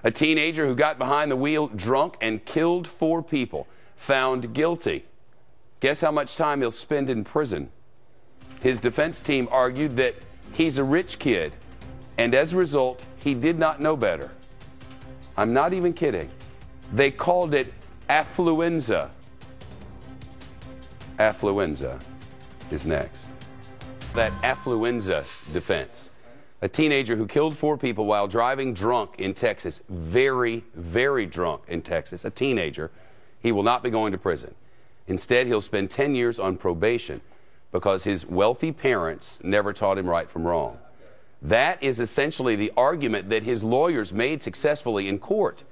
A teenager who got behind the wheel drunk and killed 4 people, found guilty. Guess how much time he'll spend in prison? His defense team argued that he's a rich kid, and as a result, he did not know better. I'm not even kidding. They called it affluenza. Affluenza is next. That affluenza defense. A teenager who killed 4 people while driving drunk in Texas, very, very drunk in Texas, a teenager, he will not be going to prison. Instead, he'll spend 10 years on probation because his wealthy parents never taught him right from wrong. That is essentially the argument that his lawyers made successfully in court.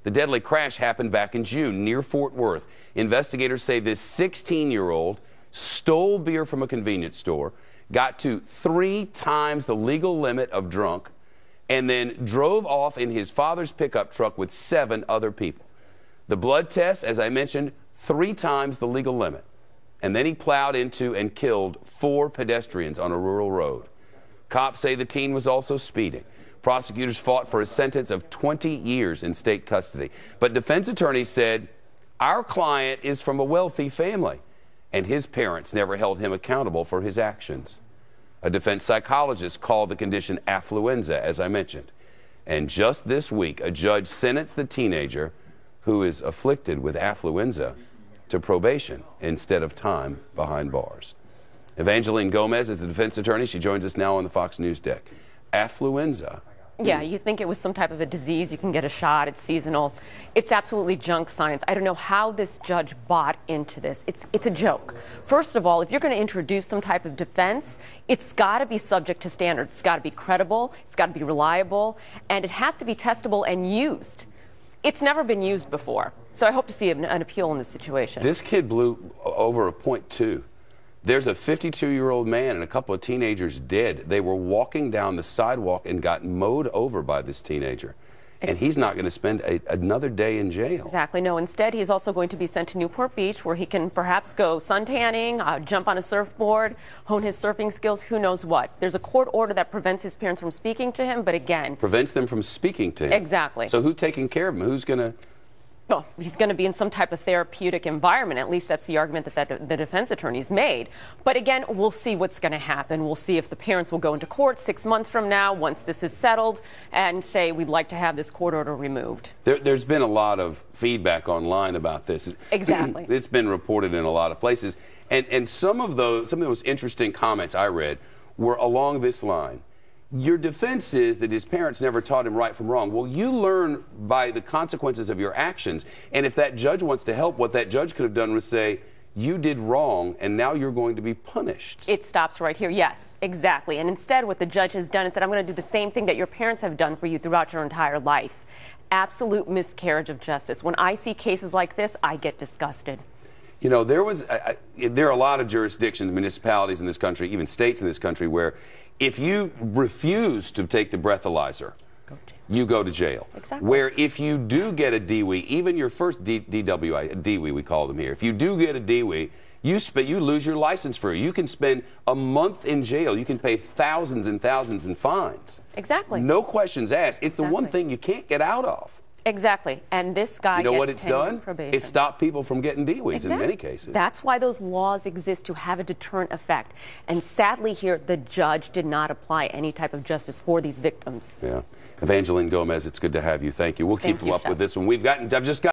The deadly crash happened back in June near Fort Worth. Investigators say this 16-year-old stole beer from a convenience store, got to 3 times the legal limit of drunk, and then drove off in his father's pickup truck with 7 other people. The blood test, as I mentioned, 3 times the legal limit. And then he plowed into and killed 4 pedestrians on a rural road. Cops say the teen was also speeding. Prosecutors fought for a sentence of 20 years in state custody. But defense attorneys said, our client is from a wealthy family, and his parents never held him accountable for his actions. A defense psychologist called the condition affluenza, as I mentioned. And just this week, a judge sentenced the teenager who is afflicted with affluenza to probation instead of time behind bars. Evangeline Gomez is the defense attorney. She joins us now on the Fox News deck. Affluenza. Yeah, you think it was some type of a disease. You can get a shot. It's seasonal. It's absolutely junk science. I don't know how this judge bought into this. It's a joke. First of all, if you're going to introduce some type of defense, it's got to be subject to standards. It's got to be credible. It's got to be reliable. And it has to be testable and used. It's never been used before. So I hope to see an appeal in this situation. This kid blew over a .2. There's a 52-year-old man and a couple of teenagers dead. They were walking down the sidewalk and got mowed over by this teenager. And he's not going to spend another day in jail. Exactly. No, instead, he's also going to be sent to Newport Beach, where he can perhaps go suntanning, jump on a surfboard, hone his surfing skills, who knows what. There's a court order that prevents his parents from speaking to him, but again... Prevents them from speaking to him? Exactly. So who's taking care of him? Who's going to... Well, he's going to be in some type of therapeutic environment. At least that's the argument that the defense attorneys made. But again, we'll see what's going to happen. We'll see if the parents will go into court 6 months from now, once this is settled, and say we'd like to have this court order removed. There's been a lot of feedback online about this. Exactly. It's been reported in a lot of places. And some of those interesting comments I read were along this line. Your defense is that his parents never taught him right from wrong. Well, you learn by the consequences of your actions. And if that judge wants to help, what that judge could have done was say, you did wrong, and now you're going to be punished. It stops right here. Yes, exactly. And instead, what the judge has done is said, I'm going to do the same thing that your parents have done for you throughout your entire life. Absolute miscarriage of justice. When I see cases like this, I get disgusted. You know, there are a lot of jurisdictions, municipalities in this country, even states in this country, where if you refuse to take the breathalyzer, you go to jail. Exactly. Where if you do get a DWI, even your first DWI, DWI we call them here, if you do get a DWI, you lose your license for it. You can spend a month in jail. You can pay thousands and thousands in fines. Exactly. No questions asked. It's the one thing you can't get out of. Exactly. And this guy, you know what it's done? Probation. It stopped people from getting DWIs in many cases. That's why those laws exist, to have a deterrent effect. And sadly here, the judge did not apply any type of justice for these victims. Yeah. Evangeline Gomez, it's good to have you. Thank you. We'll keep you up with this one. I've just got